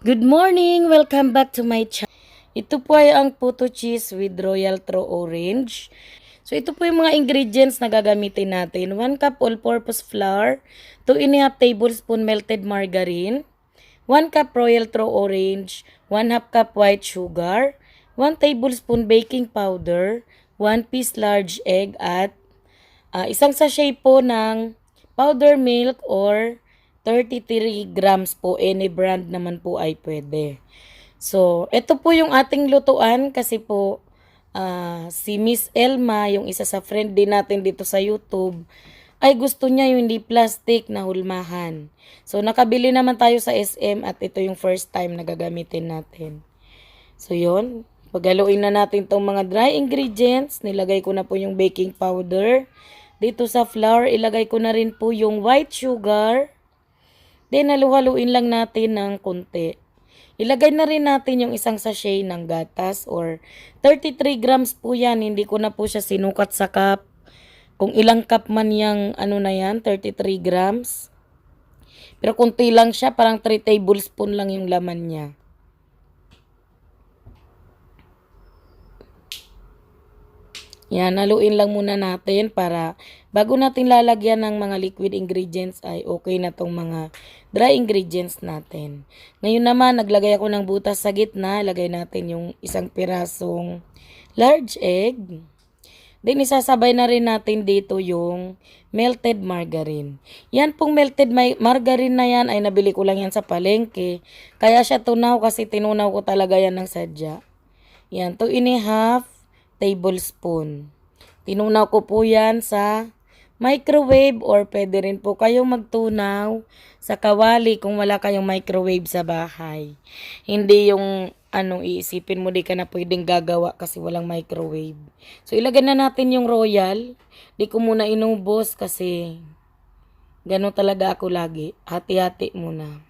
Good morning! Welcome back to my channel. Ito po ay ang puto cheese with royal true orange. So ito po yung mga ingredients na gagamitin natin. 1 cup all-purpose flour, 2½ tablespoon melted margarine, 1 cup royal true orange, 1/2 cup white sugar, 1 tablespoon baking powder, 1 piece large egg at isang sachet po ng powder milk or 33 grams po. Any brand naman po ay pwede. So, ito po yung ating lutuan kasi po si Miss Elma, yung isa sa friend din natin dito sa YouTube, ay gusto niya yung hindi plastic na hulmahan. So, nakabili naman tayo sa SM at ito yung first time na gagamitin natin. So, yun. Paghaluin na natin tong mga dry ingredients. Nilagay ko na po yung baking powder. Dito sa flour, ilagay ko na rin po yung white sugar. Then, halu-haluin lang natin ng konti. Ilagay na rin natin yung isang sachet ng gatas or 33 grams po yan. Hindi ko na po siya sinukat sa cup. Kung ilang cup man yung ano na yan, 33 grams. Pero konti lang siya, parang 3 tablespoon lang yung laman niya. Yan, haluin lang muna natin para bago natin lalagyan ng mga liquid ingredients ay okay na tong mga dry ingredients natin. Ngayon naman, naglagay ako ng butas sa gitna. Lagay natin yung isang pirasong large egg. Then, isasabay na rin natin dito yung melted margarine. Yan pong melted margarine na yan ay nabili ko lang yan sa palengke. Kaya siya tunaw kasi tinunaw ko talaga yan ng sadya. Yan, 2½ tablespoon. Tinunaw ko po yan sa microwave or pwede rin po kayong magtunaw sa kawali kung wala kayong microwave sa bahay. Hindi yung iisipin mo di ka na pwedeng gagawa kasi walang microwave. So ilagay na natin yung royal. Di ko muna inubos kasi gano'n talaga ako lagi. Hati-hati muna.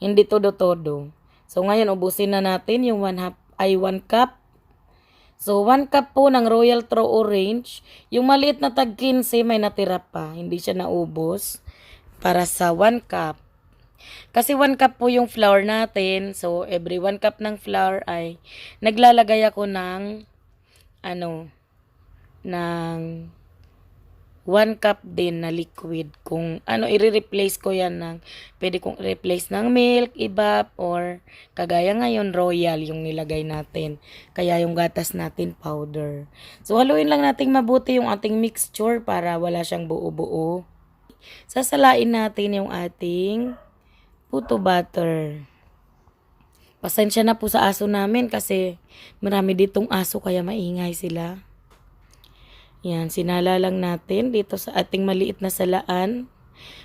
Hindi todo-todo. So ngayon ubusin na natin yung 1 cup. So, 1 cup po ng Royal True Orange. Yung maliit na tag 15, may natira pa. Hindi siya naubos. Para sa 1 cup. Kasi 1 cup po yung flour natin. So, every 1 cup ng flour ay naglalagay ako ng ng 1 cup din na liquid. Kung i-replace ko yan pwede kong replace ng milk, ibap, or kagaya ngayon, royal yung nilagay natin. Kaya yung gatas natin, powder. So, haluin lang natin mabuti yung ating mixture para wala siyang buo-buo. Sasalain natin yung ating puto butter. Pasensya na po sa aso namin kasi marami ditong aso kaya maingay sila. Yan, sinala lang natin dito sa ating maliit na salaan.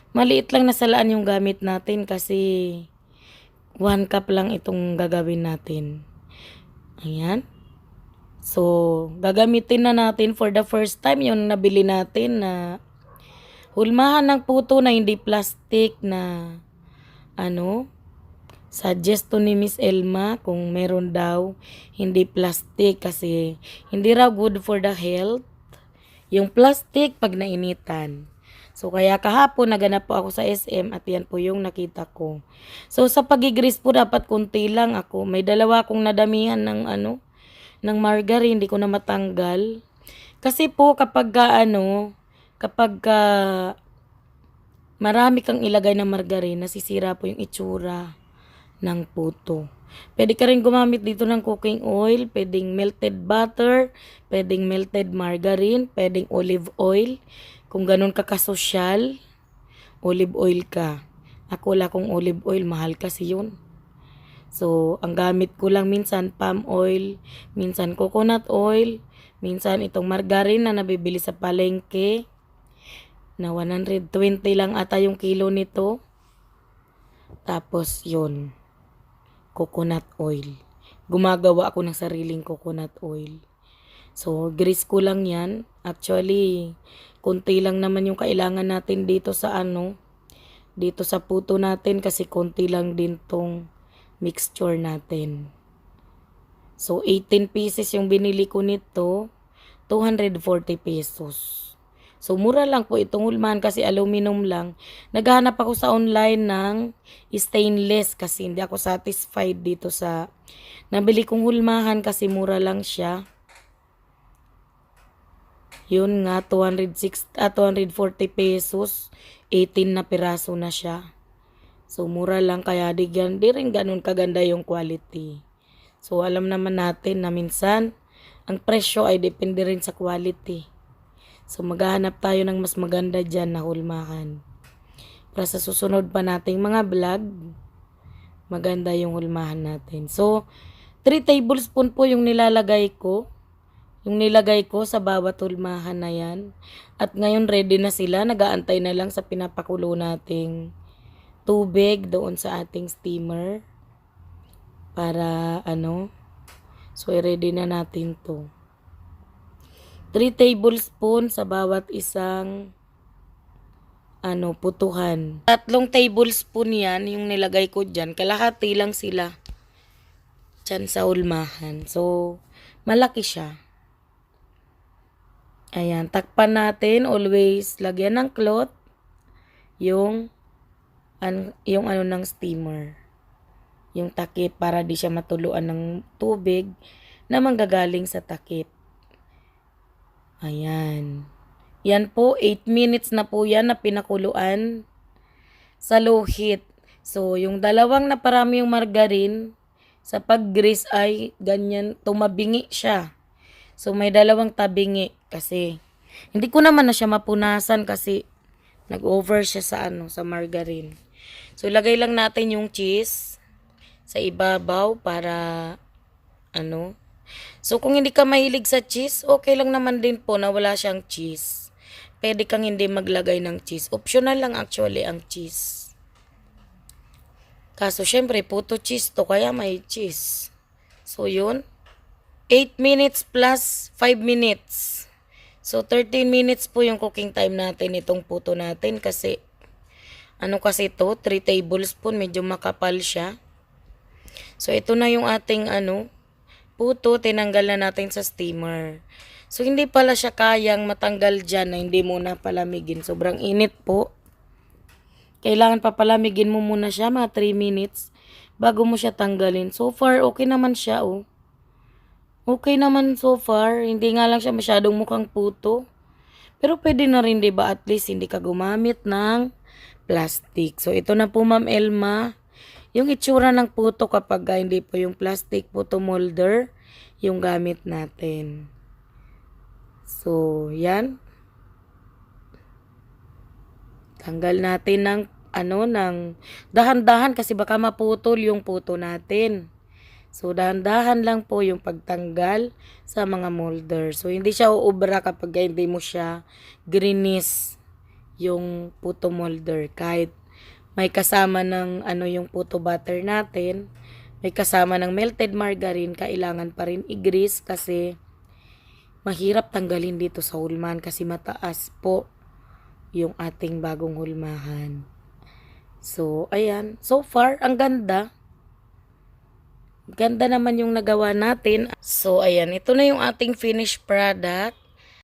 Maliit lang na salaan yung gamit natin kasi 1 cup lang itong gagawin natin. Ayan. So, gagamitin na natin for the first time yung nabili natin na hulmahan ng puto na hindi plastic na suggest to ni Miss Elma kung meron daw hindi plastic kasi hindi raw good for the health. Yung plastic pag nainitan. So, kaya kahapon naganap po ako sa SM at yan po yung nakita ko. So, sa pagigris po dapat kunti lang ako. May dalawa akong nadamihan ng margarine. Hindi ko na matanggal. Kasi po kapag marami kang ilagay ng margarine, nasisira po yung itsura ng puto. Pwede ka rin gumamit dito ng cooking oil, pwedeng melted butter, pwedeng melted margarine, pwedeng olive oil. Kung ganun ka kasosyal, olive oil ka. Ako wala kong olive oil, mahal kasi yun. So, ang gamit ko lang minsan palm oil, minsan coconut oil, minsan itong margarine na nabibili sa palengke na 120 lang ata yung kilo nito. Tapos yun, coconut oil. Gumagawa ako ng sariling coconut oil. So, grease ko lang yan. Actually, konti lang naman yung kailangan natin dito sa dito sa puto natin kasi konti lang din tong mixture natin. So, 18 pieces yung binili ko nito, 240 pesos. So, mura lang po itong hulmahan kasi aluminum lang. Naghahanap ako sa online ng stainless kasi hindi ako satisfied dito sa nabili kong hulmahan kasi mura lang siya. Yun nga, 240 pesos. 18 na piraso na siya. So, mura lang kaya di rin ganun kaganda yung quality. So, alam naman natin na minsan, ang presyo ay depende rin sa quality. So, maghahanap tayo ng mas maganda dyan na hulmahan. Para sa susunod pa nating mga vlog, maganda yung hulmahan natin. So, 3 tablespoon po yung nilalagay ko. Yung nilagay ko sa bawat hulmahan na yan. At ngayon ready na sila. Nag-aantay na lang sa pinapakulo nating tubig doon sa ating steamer. Para So, ready na natin to. 3 tablespoon sa bawat isang putuhan. 3 tablespoon yan yung nilagay ko dyan. Kalahati lang sila dyan sa hulmahan. So, malaki siya. Ayan, takpan natin. Always lagyan ng cloth yung ng steamer. Yung takip para di siya matuluan ng tubig na manggagaling sa takip. Ayan. Yan po, 8 minutes na po yan na pinakuluan sa low heat. So, yung dalawang naparami yung margarine, sa pag-grease ay ganyan, tumabingi siya. So, may dalawang tabingi kasi hindi ko naman na siya mapunasan kasi nag-over siya sa margarine. So, ilagay lang natin yung cheese sa ibabaw para So, kung hindi ka mahilig sa cheese, okay lang naman din po na wala siyang cheese. Pwede kang hindi maglagay ng cheese. Optional lang actually ang cheese. Kaso, syempre, puto cheese to, kaya may cheese. So, yun. 8 minutes plus 5 minutes. So, 13 minutes po yung cooking time natin itong puto natin kasi kasi to, 3 tablespoon, medyo makapal siya. So, ito na yung ating puto, tinanggal na natin sa steamer. So, hindi pala siya kayang matanggal dyan na hindi muna palamigin. Sobrang init po. Kailangan papalamigin mo muna siya mga 3 minutes bago mo siya tanggalin. So far, okay naman siya, oh. Okay naman so far. Hindi nga lang siya masyadong mukhang puto. Pero pwede na rin, diba? At least hindi ka gumamit ng plastic. So, ito na po, Ma'am Elma. Yung itsura ng puto kapag hindi po yung plastic puto molder yung gamit natin. So, yan. Tanggal natin ng dahan-dahan kasi baka maputol yung puto natin. So, dahan-dahan lang po yung pagtanggal sa mga molder. So, hindi siya uubra kapag hindi mo siya greenish yung puto molder. Kahit may kasama ng yung puto butter natin, may kasama ng melted margarine, kailangan pa rin i-grease kasi mahirap tanggalin dito sa hulmahan kasi mataas po yung ating bagong hulmahan. So, ayan. So far, ang ganda. Ganda naman yung nagawa natin. So, ayan. Ito na yung ating finished product.